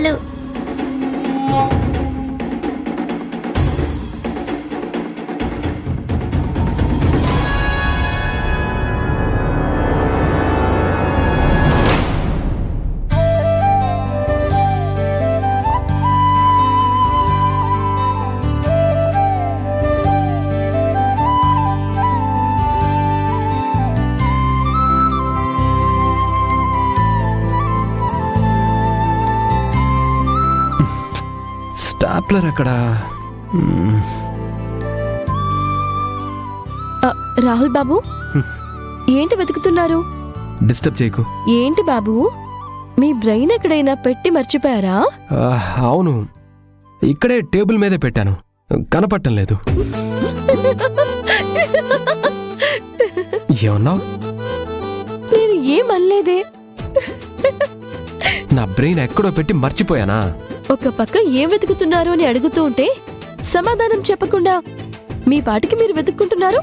వాళ్ళు. స్టాప్లర్ ఎక్కడా? రాహుల్ బాబు, ఏంటి వెతుకుతున్నారు? డిస్టర్బ్ చేయకు. ఏంటి బాబు, మీ బ్రెయిన్ ఎక్కడైనా పెట్టి మర్చిపోయారా? అవును, ఇక్కడే టేబుల్ మీదే పెట్టాను, కనపడటం లేదు. ఏమన్నావు? నేను ఏమనలేదే. నా బ్రెయిన్ ఎక్కడో పెట్టి మర్చిపోయానా? ఒక పక్క ఏం వెతుకుతున్నారు అని అడుగుతూ ఉంటే సమాధానం చెప్పకుండా మీ పాటికి మీరు వెతుక్కుంటున్నారు.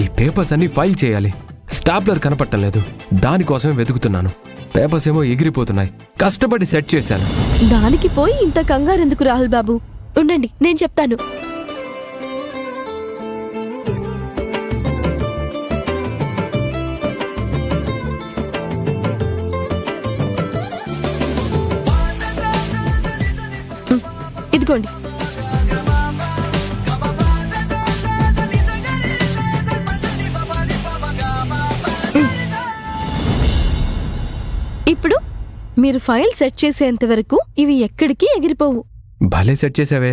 ఈ పేపర్స్ అన్ని ఫైల్ చేయాలి, స్టాప్లర్ కనపడటం లేదు, దానికోసమే వెతుకుతున్నాను. పేపర్స్ ఏమో ఎగిరిపోతున్నాయి, కష్టపడి సెట్ చేశాను. దానికి పోయి ఇంత కంగారెందుకు రాహుల్ బాబు? ఉండండి, నేను చెప్తాను. ఇదిగోండి. ఇప్పుడు మీరు ఫైల్ సెట్ చేసేంత వరకు ఇవి ఎక్కడికి ఎగిరిపోవు. భలే సెట్ చేసావే.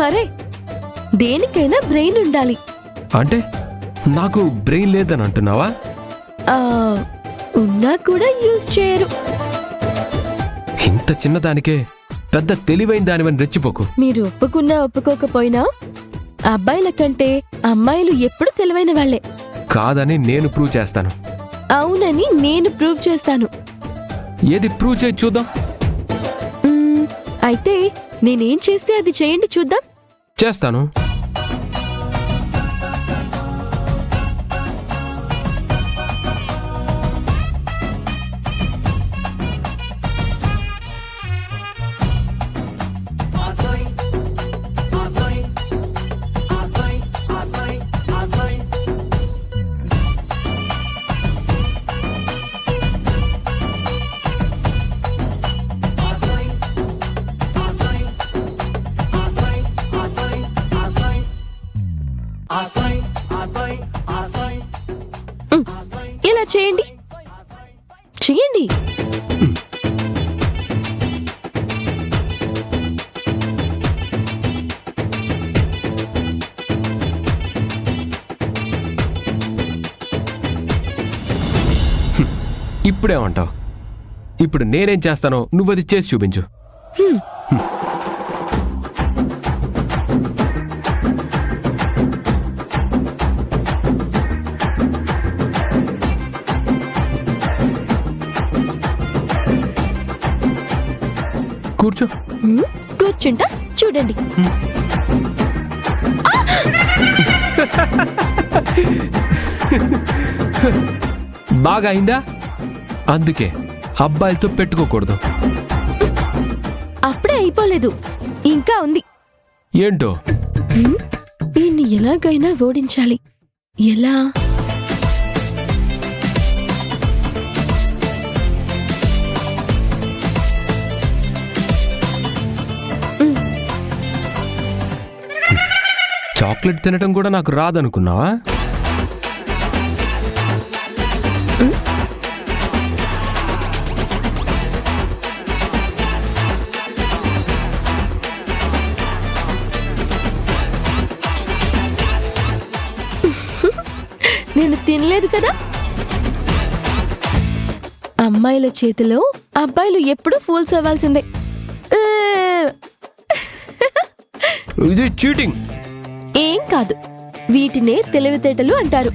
మరే, దేనికైనా బ్రెయిన్ ఉండాలి. అంటే నాకు బ్రెయిన్ లేదని అంటున్నావా? ఉన్నా కూడా యూజ్ చేయరు. ఇంత చిన్నదానికే పెద్ద తెలివైన దానివని రెచ్చిపోకు. మీరు ఒప్పుకున్నా ఒప్పుకోకపోయినా అబ్బాయిల కంటే అమ్మాయిలు ఎప్పుడు తెలివైన వాళ్లే. కాదని నేను ప్రూవ్ చేస్తాను. అవునని నేను ప్రూవ్ చేస్తాను. ఏది ప్రూవ్ చేసి చూద్దాం. అయితే నేనేం చేస్తే అది చేయండి చూద్దాం. చేస్తాను. ఇలా చేయండి, చేయండి. ఇప్పుడేమంటావు? ఇప్పుడు నేనేం చేస్తానో నువ్వది చేసి చూపించు. కూర్చో. కూర్చుంటా, చూడండి. బాగా అయిందా? అందుకే అబ్బాయిలతో పెట్టుకోకూడదు. అప్పుడే అయిపోలేదు, ఇంకా ఉంది. ఏంటో? దీన్ని ఎలాగైనా ఓడించాలి. ఎలా? చాక్లెట్ తినటం కూడా నాకు రాదనుకున్నావా? నేను తినలేదు కదా. అమ్మాయిల చేతిలో అబ్బాయిలు ఎప్పుడు ఫూల్స్ అవ్వాల్సిందే. ఇది చీటింగ్. ఏం కాదు, వీటినే తెలివితేటలు అంటారు.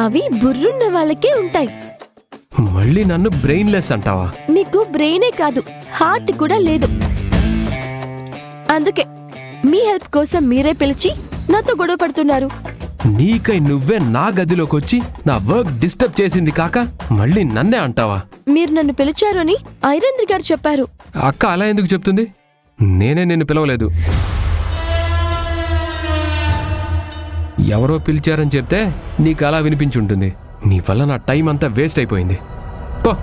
అవి బుర్రున్న వాళ్ళకే ఉంటాయి. మళ్ళీ నన్ను బ్రెయిన్లెస్ అంటావా? నీకు బ్రెయినే కాదు, హార్ట్ కూడా లేదు. అందుకే మీ హెల్ప్ కోసం మీరే పిలిచి నాతో గొడవ పడుతున్నారు. నీకై నువ్వే నా గదిలోకి వచ్చి నా వర్క్ డిస్టర్బ్ చేసింది కాక మళ్ళీ నన్నే అంటావా? మీరు నన్ను పిలిచారు అని ఐరేంద్ర గారు చెప్పారు. అక్క అలా ఎందుకు చెప్తుంది? నేనే నిన్ను పిలవలేదు. ఎవరో పిలిచారని చెప్తే నీకు అలా వినిపించుంటుంది. నీ వల్ల నా టైం అంతా వేస్ట్ అయిపోయింది. పో.